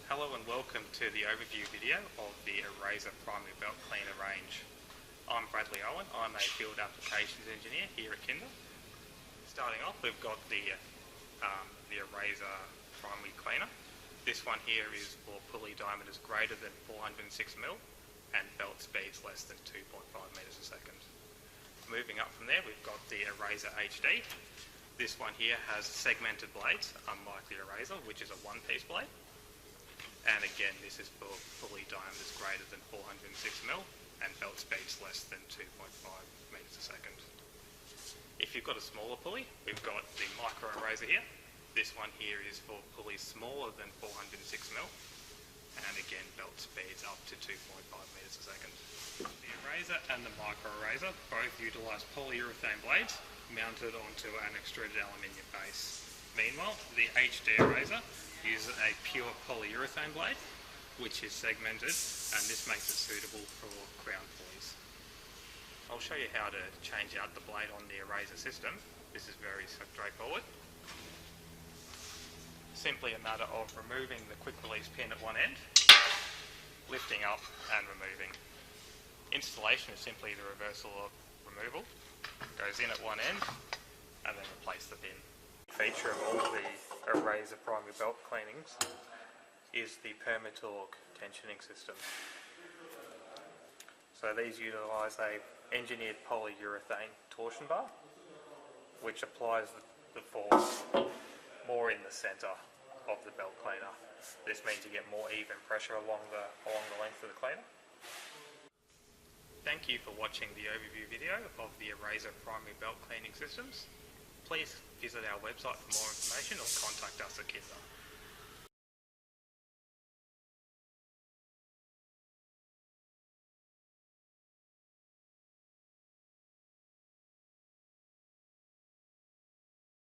Hello and welcome to the overview video of the Eraser primary belt cleaner range. I'm Bradley Owen, I'm a field applications engineer here at Kinder. Starting off, we've got the Eraser primary cleaner. This one here is for pulley diameters greater than 406mm and belt speeds less than 2.5 meters a second. Moving up from there, we've got the Eraser HD. This one here has segmented blades, unlike the Eraser, which is a one-piece blade. And again, this is for pulley diameters greater than 406mm and belt speeds less than 2.5 meters a second. If you've got a smaller pulley, we've got the micro Eraser here. This one here is for pulleys smaller than 406mm and again, belt speeds up to 2.5 meters a second. The Eraser and the micro Eraser both utilise polyurethane blades mounted onto an extruded aluminium base. Meanwhile, the HD Eraser uses a pure polyurethane blade, which is segmented, and this makes it suitable for crown pulleys. I'll show you how to change out the blade on the Eraser system. This is very straightforward. Simply a matter of removing the quick release pin at one end, lifting up and removing. Installation is simply the reversal of removal. Goes in at one end and then replace the pin. Feature of all the Eraser primary belt cleanings is the Permatorque tensioning system. So these utilise a engineered polyurethane torsion bar, which applies the force more in the centre of the belt cleaner. This means you get more even pressure along the length of the cleaner. Thank you for watching the overview video of the Eraser primary belt cleaning systems. Please visit our website for more information or contact us at Kinder.